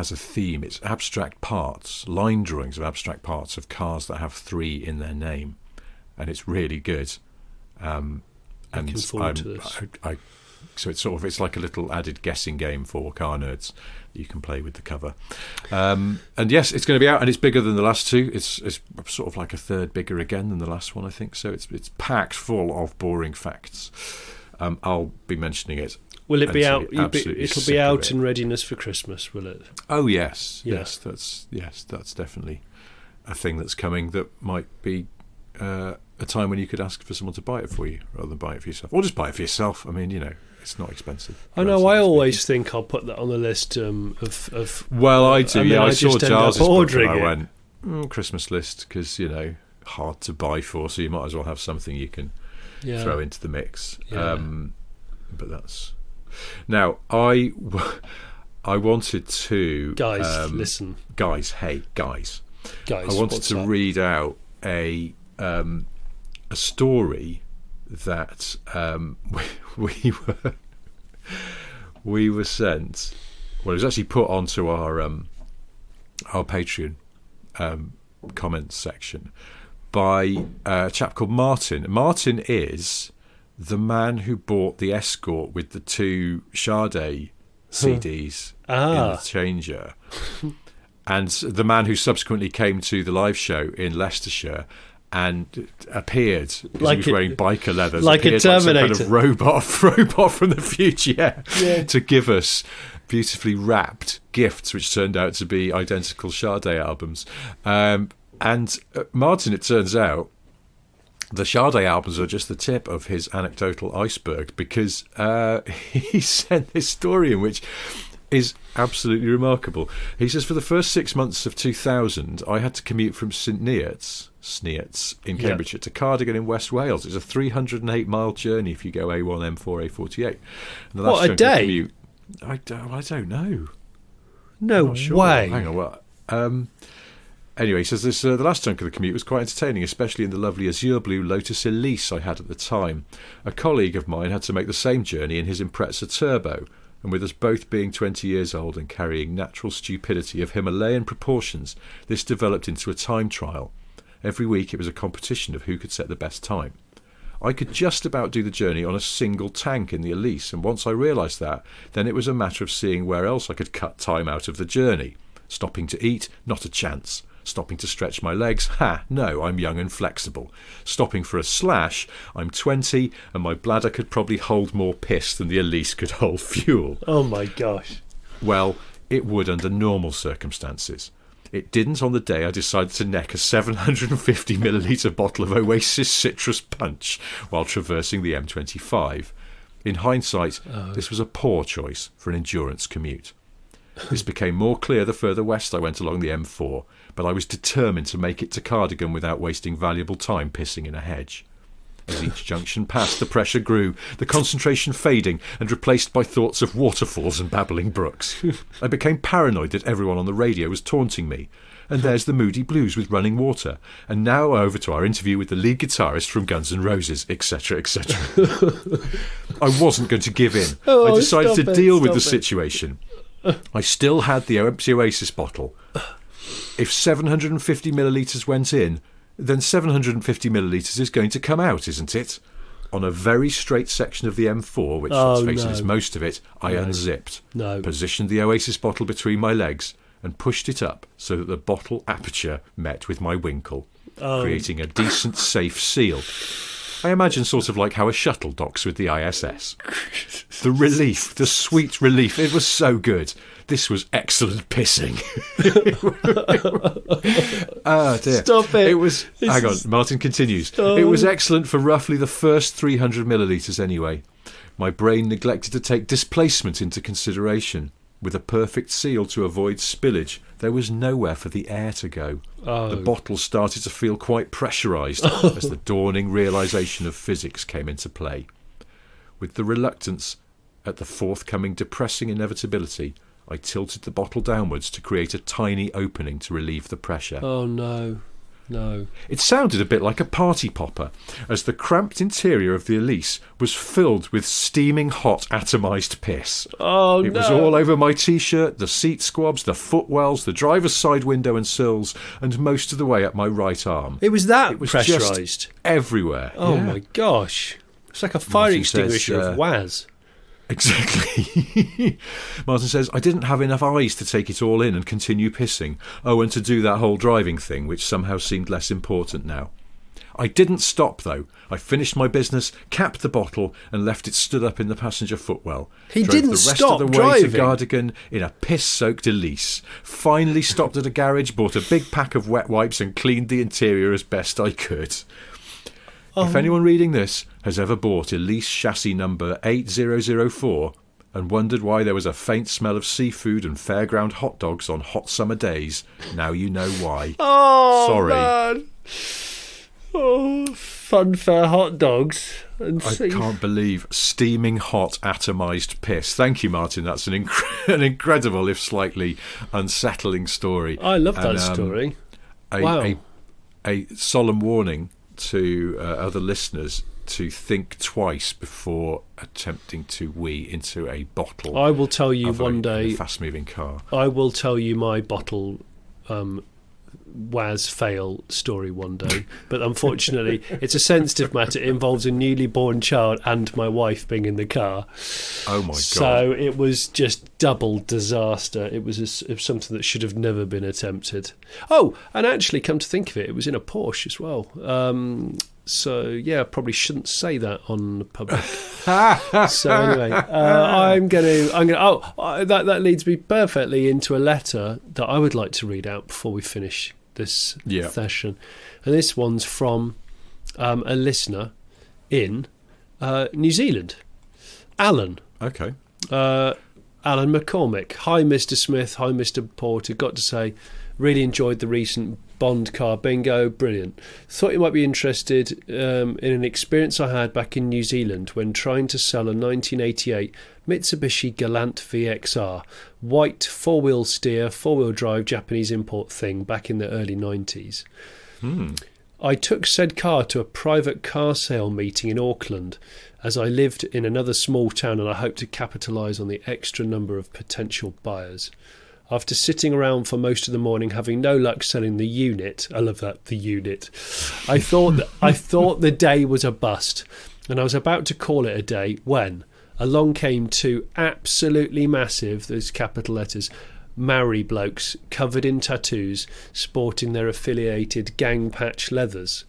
theme. It's abstract parts, line drawings of abstract parts of cars that have 3 in their name, and it's really good. Looking forward to this. So it's like a little added guessing game for car nerds that you can play with the cover. And yes, it's going to be out, and it's bigger than the last 2. It's sort of like a third bigger again than the last one, I think. So it's packed full of boring facts. I'll be mentioning it. Will it be out? It'll be out in readiness for Christmas, will it? Oh yes, Yeah. That's definitely a thing that's coming. That might be a time when you could ask for someone to buy it for you rather than buy it for yourself, or just buy it for yourself. I mean, it's not expensive. I know. I always think I'll put that on the list of. Well, I do. Yeah, I saw Giles' book and I it. went Christmas list because hard to buy for, so you might as well have something you can throw into the mix. Yeah. But that's now I wanted to listen. Hey guys. I wanted to read out a story that we were sent. Well, it was actually put onto our Patreon comments section by a chap called Martin. Martin is the man who bought the Escort with the 2 Sade CDs in the changer, and the man who subsequently came to the live show in Leicestershire and appeared because he was wearing biker leathers, like a Terminator, like some kind of robot from the future, to give us beautifully wrapped gifts, which turned out to be identical Sade albums. And Martin, it turns out, the Sade albums are just the tip of his anecdotal iceberg, because he sent this story in which is absolutely remarkable. He says, for the first 6 months of 2000, I had to commute from St Neots in Cambridgeshire to Cardigan in West Wales. It's a 308-mile journey if you go A1, M4, A48. And the last what, a day? Commute, I don't know. No way. Hang on, what? Anyway, he says this, the last chunk of the commute was quite entertaining, especially in the lovely azure blue Lotus Elise I had at the time. A colleague of mine had to make the same journey in his Impreza Turbo, and with us both being 20 years old and carrying natural stupidity of Himalayan proportions, this developed into a time trial. Every week it was a competition of who could set the best time. I could just about do the journey on a single tank in the Elise, and once I realised that, then it was a matter of seeing where else I could cut time out of the journey. Stopping to eat, not a chance. Stopping to stretch my legs, no, I'm young and flexible. Stopping for a slash, I'm 20 and my bladder could probably hold more piss than the Elise could hold fuel. Oh my gosh. Well, it would under normal circumstances. It didn't on the day I decided to neck a 750ml bottle of Oasis Citrus Punch while traversing the M25. In hindsight, this was a poor choice for an endurance commute. This became more clear the further west I went along the M4, but I was determined to make it to Cardigan without wasting valuable time pissing in a hedge. As each junction passed, the pressure grew, the concentration fading and replaced by thoughts of waterfalls and babbling brooks. I became paranoid that everyone on the radio was taunting me. And there's the Moody Blues with Running Water. And now over to our interview with the lead guitarist from Guns N' Roses, etc., etc. I wasn't going to give in. I decided to deal with the situation. I still had the empty Oasis bottle. If 750ml went in, then 750ml is going to come out, isn't it? On a very straight section of the M4, which let's face it is most of it, I unzipped, positioned the Oasis bottle between my legs, and pushed it up so that the bottle aperture met with my winkle, creating a decent, safe seal. I imagine sort of like how a shuttle docks with the ISS. The relief, the sweet relief, it was so good. This was excellent pissing. Oh dear. Stop it. It was. Hang on, Martin continues. It was excellent for roughly the first 300ml anyway. My brain neglected to take displacement into consideration. With a perfect seal to avoid spillage, there was nowhere for the air to go. The bottle started to feel quite pressurised as the dawning realisation of physics came into play. With the reluctance at the forthcoming depressing inevitability, I tilted the bottle downwards to create a tiny opening to relieve the pressure. Oh no. No. It sounded a bit like a party popper, as the cramped interior of the Elise was filled with steaming hot atomised piss. Oh, It was all over my T-shirt, the seat squabs, the footwells, the driver's side window and sills, and most of the way up my right arm. It was that It was pressurised? just everywhere. Oh, Yeah. my gosh. It's like a fire Martin extinguisher says, of Waz. Exactly. Martin says, I didn't have enough eyes to take it all in and continue pissing. Oh, and to do that whole driving thing, which somehow seemed less important now. I didn't stop, though. I finished my business, capped the bottle, and left it stood up in the passenger footwell. He Drove didn't the rest stop of the way driving. to Gardigan in a piss-soaked Elise. Finally stopped at a garage, bought a big pack of wet wipes, and cleaned the interior as best I could. If anyone reading this has ever bought Elise chassis number 8004 and wondered why there was a faint smell of seafood and fairground hot dogs on hot summer days, now you know why. Oh, Sorry. man. Oh, funfair hot dogs. And I can't believe steaming hot atomised piss. Thank you, Martin. That's an incredible, if slightly unsettling story. I love that story. Wow. A solemn warning to other listeners to think twice before attempting to wee into a bottle. I will tell you of one a day. fast-moving car. I will tell you my bottle Waz fail story one day, but unfortunately it's a sensitive matter. It involves a newly born child and my wife being in the car. Oh my god. So it was just double disaster. It was something that should have never been attempted. Oh, and actually, come to think of it, it was in a Porsche as well. So yeah, I probably shouldn't say that on the public. So anyway, I'm gonna. That leads me perfectly into a letter that I would like to read out before we finish this session, and this one's from a listener in New Zealand, Alan. Okay. Alan McCormick. Hi, Mr. Smith. Hi, Mr. Porter. Got to say, really enjoyed the recent Bond car bingo. Brilliant. Thought you might be interested in an experience I had back in New Zealand when trying to sell a 1988 Mitsubishi Galant VXR, white four-wheel steer, four-wheel drive Japanese import thing back in the early 90s. I took said car to a private car sale meeting in Auckland, as I lived in another small town and I hoped to capitalise on the extra number of potential buyers. After sitting around for most of the morning having no luck selling the unit, I love that, the unit, I thought the day was a bust, and I was about to call it a day when along came two absolutely massive, those capital letters, Maori blokes covered in tattoos, sporting their affiliated gang patch leathers.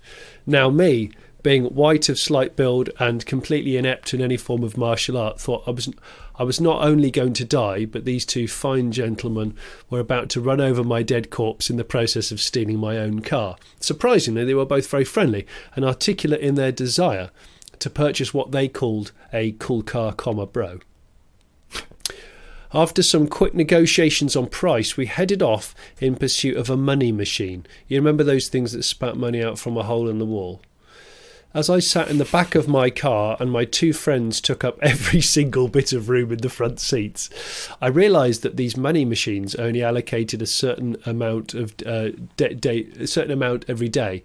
Now me, being white of slight build and completely inept in any form of martial art, thought I was not only going to die, but these two fine gentlemen were about to run over my dead corpse in the process of stealing my own car. Surprisingly, they were both very friendly and articulate in their desire to purchase what they called a cool car, bro. After some quick negotiations on price, we headed off in pursuit of a money machine. You remember those things that spat money out from a hole in the wall? As I sat in the back of my car and my two friends took up every single bit of room in the front seats, I realised that these money machines only allocated a certain amount every day.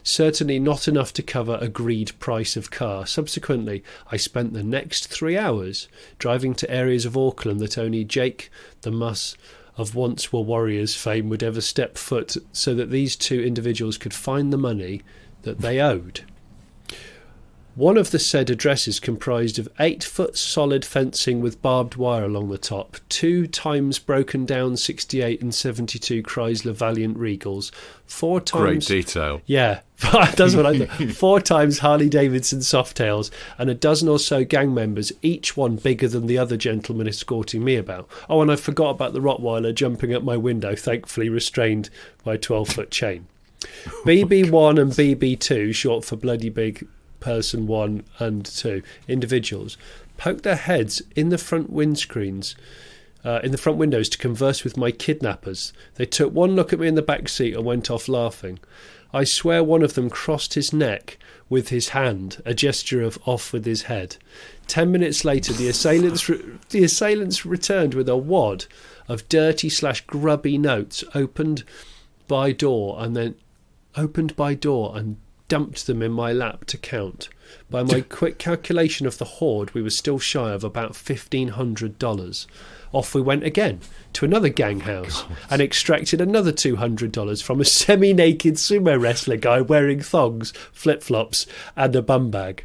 Certainly not enough to cover agreed price of car. Subsequently, I spent the next 3 hours driving to areas of Auckland that only Jake, the Muss of Once Were Warriors fame, would ever step foot, so that these two individuals could find the money that they owed. One of the said addresses comprised of 8-foot solid fencing with barbed wire along the top, 2 times broken down 68 and 72 Chrysler Valiant Regals, 4 times... Great detail. Yeah, that's what I thought. 4 times Harley-Davidson Softails, and a dozen or so gang members, each one bigger than the other gentleman escorting me about. Oh, and I forgot about the Rottweiler jumping up my window, thankfully restrained by a 12-foot chain. BB1 and BB2, short for Bloody Big Person 1 and 2 individuals, poked their heads in the front windscreens, in the front windows to converse with my kidnappers. They took one look at me in the back seat and went off laughing. I swear one of them crossed his neck with his hand, a gesture of off with his head. 10 minutes later, the assailants returned with a wad of dirty/grubby notes, opened by door and then opened my door and dumped them in my lap to count. By my quick calculation of the hoard, we were still shy of about $1,500. Off we went again to another gang house and extracted another $200 from a semi-naked sumo wrestler guy wearing thongs, flip-flops and a bum bag.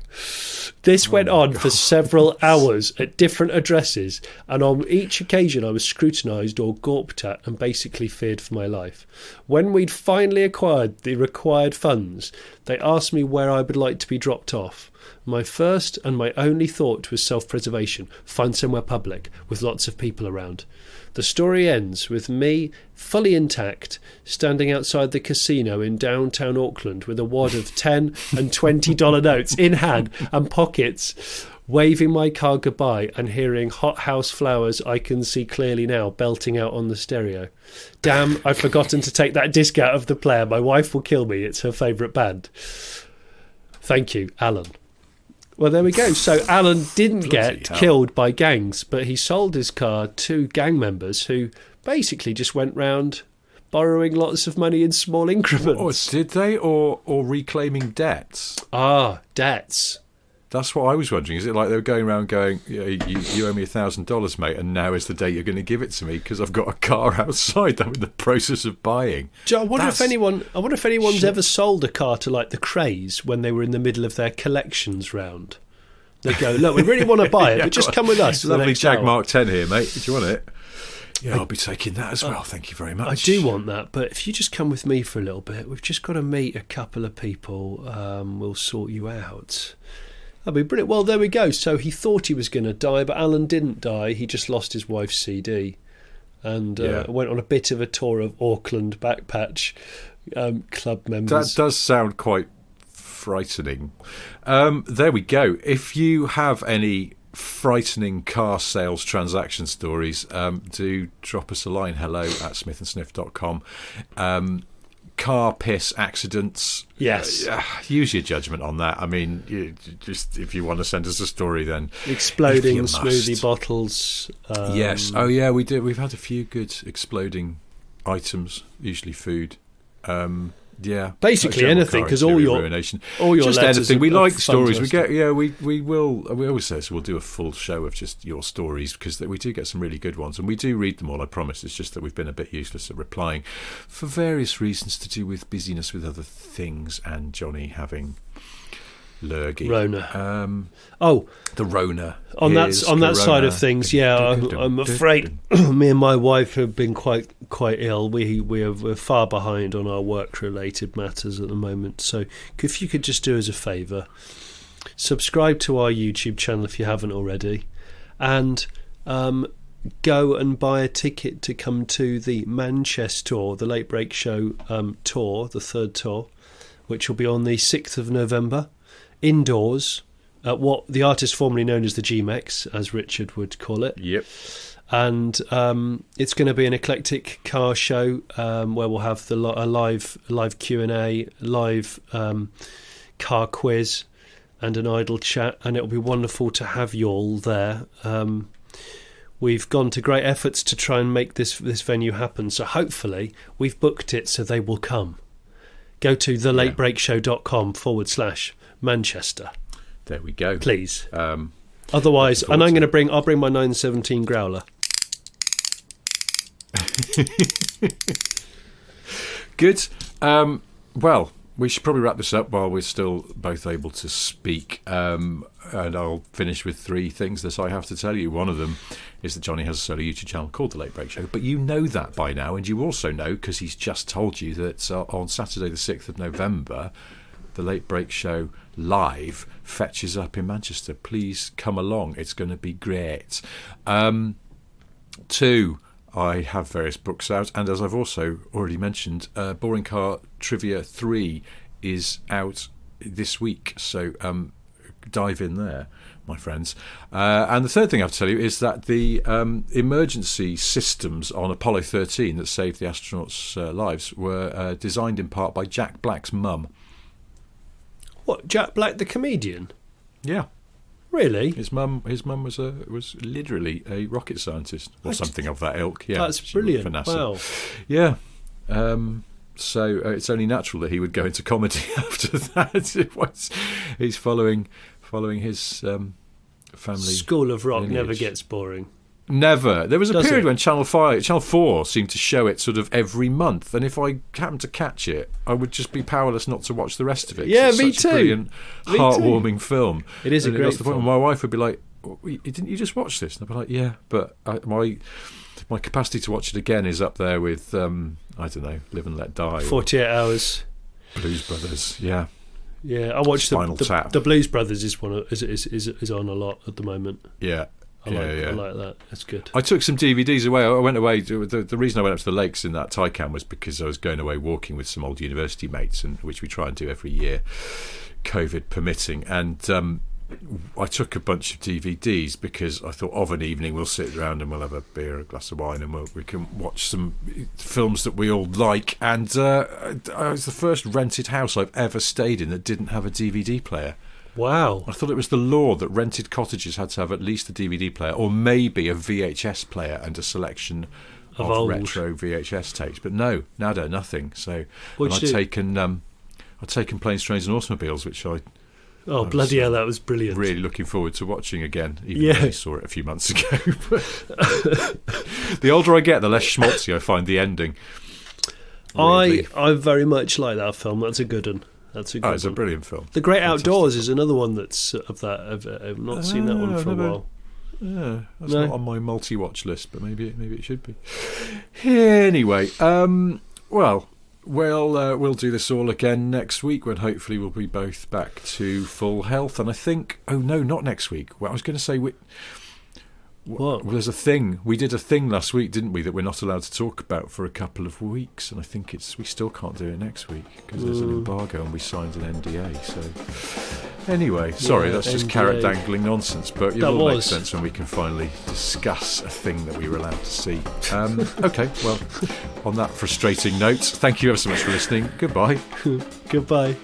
This went on for several hours at different addresses, and on each occasion I was scrutinised or gawped at and basically feared for my life. When we'd finally acquired the required funds, they asked me where I would like to be dropped off. My first and my only thought was self-preservation, find somewhere public with lots of people around. The story ends with me, fully intact, standing outside the casino in downtown Auckland with a wad of $10 and $20 notes in hand and pockets, waving my car goodbye and hearing Hot House Flowers I Can See Clearly Now belting out on the stereo. Damn, I've forgotten to take that disc out of the player. My wife will kill me. It's her favourite band. Thank you, Alan. Well, there we go. So Alan didn't get killed by gangs, but he sold his car to gang members who basically just went round borrowing lots of money in small increments. Or did they? Or reclaiming debts? Ah, debts. That's what I was wondering. Is it like they were going around going, you owe me $1,000, mate, and now is the day you're going to give it to me because I've got a car outside that I'm in the process of buying. I wonder if anyone's ever sold a car to like the Craze when they were in the middle of their collections round. They go, look, we really want to buy it, but just come with us. Lovely Jag Mark 10 here, mate. Do you want it? Yeah, I'll be taking that as well. Thank you very much. I do want that, but if you just come with me for a little bit, we've just got to meet a couple of people. We'll sort you out. That'd be brilliant. Well, there we go. So he thought he was going to die, but Alan didn't die. He just lost his wife's CD and went on a bit of a tour of Auckland backpatch club members. That does sound quite frightening. There we go. If you have any frightening car sales transaction stories, do drop us a line, hello@smithandsniff.com. Car piss accidents, yes, use your judgment on that. I mean, just if you want to send us a story, then exploding smoothie bottles, yes, oh yeah, we've had a few good exploding items, usually food. Yeah, basically anything, because all your just letters anything. We like stories. Fantastic. We get we always say so. We'll do a full show of just your stories because we do get some really good ones, and we do read them all. I promise. It's just that we've been a bit useless at replying for various reasons to do with busyness with other things and Jonny having lurgy. Rona. The Rona. On that side of things, yeah, I'm afraid me and my wife have been quite ill. We're far behind on our work-related matters at the moment. So if you could just do us a favour, subscribe to our YouTube channel if you haven't already, and go and buy a ticket to come to the Manchester tour, the Late Break Show tour, the third tour, which will be on the 6th of November. Indoors at what the artist formerly known as the GMEX, as Richard would call it. Yep. And it's going to be an eclectic car show where we'll have a live Q&A, live car quiz, and an idle chat, and it'll be wonderful to have you all there. We've gone to great efforts to try and make this venue happen, so hopefully we've booked it so they will come. Go to thelatebreakshow.com/Manchester. There we go. Please. Otherwise, and I'll bring my 917 growler. Good. Well, we should probably wrap this up while we're still both able to speak. And I'll finish with 3 things that I have to tell you. One of them is that Jonny has a solo YouTube channel called The Late Break Show. But you know that by now, and you also know, because he's just told you, that on Saturday the 6th of November, The Late Break Show live fetches up in Manchester. Please come along. It's going to be great. 2, I have various books out, and as I've also already mentioned, Boring Car Trivia 3 is out this week, so dive in there, my friends. And the third thing I have to tell you is that the emergency systems on Apollo 13 that saved the astronauts' lives were designed in part by Jack Black's mum. What, Jack Black the comedian? Yeah. Really? His mum was literally a rocket scientist or something of that ilk. Yeah, that's brilliant. For NASA. Wow. Yeah. So it's only natural that he would go into comedy after that. He's following his family. School of Rock lineage. never gets boring. Never. There was a period it? when Channel 4 seemed to show it sort of every month, and if I happened to catch it, I would just be powerless not to watch the rest of it. Yeah, it's me such too. A brilliant, heartwarming film. It is a and great that's the point film. where my wife would be like, "Didn't you just watch this?" And I'd be like, "Yeah," but my capacity to watch it again is up there with I don't know, Live and Let Die, 48 Hours, Blues Brothers. Yeah, I watched Spinal Tap. the Blues Brothers is on a lot at the moment. Yeah. I like that. That's good. I took some DVDs away. I went away. The reason I went up to the lakes in that Taycan was because I was going away walking with some old university mates, and which we try and do every year, COVID permitting. And I took a bunch of DVDs because I thought of an evening we'll sit around and we'll have a beer, a glass of wine, and we can watch some films that we all like. And it was the first rented house I've ever stayed in that didn't have a DVD player. Wow. I thought it was the law that rented cottages had to have at least a DVD player or maybe a VHS player and a selection of retro VHS tapes. But no, nada, nothing. So I'd taken Planes, Trains and Automobiles, which I bloody hell, that was brilliant. Really looking forward to watching again, even though I saw it a few months ago. The older I get, the less schmaltzy I find the ending. I very much like that film. That's a good one. It's a brilliant film. The Great Outdoors is another one that's of that. I've not seen that one for a while. Yeah, that's not on my multi-watch list, but maybe it should be. Anyway, we'll do this all again next week when hopefully we'll be both back to full health. And I think, not next week. Well, I was going to say what? Well, there's a thing. We did a thing last week, didn't we, that we're not allowed to talk about for a couple of weeks, and I think we still can't do it next week because there's an embargo and we signed an NDA. So anyway, sorry, that's just carrot dangling nonsense, but it will make sense when we can finally discuss a thing that we were allowed to see. Okay, well, on that frustrating note, thank you ever so much for listening. Goodbye. Goodbye.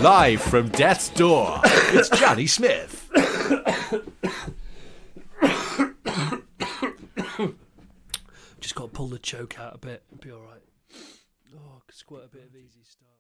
Live from death's door, it's Jonny Smith. Just got to pull the choke out a bit and be all right. Oh, squirt a bit of Easy Start.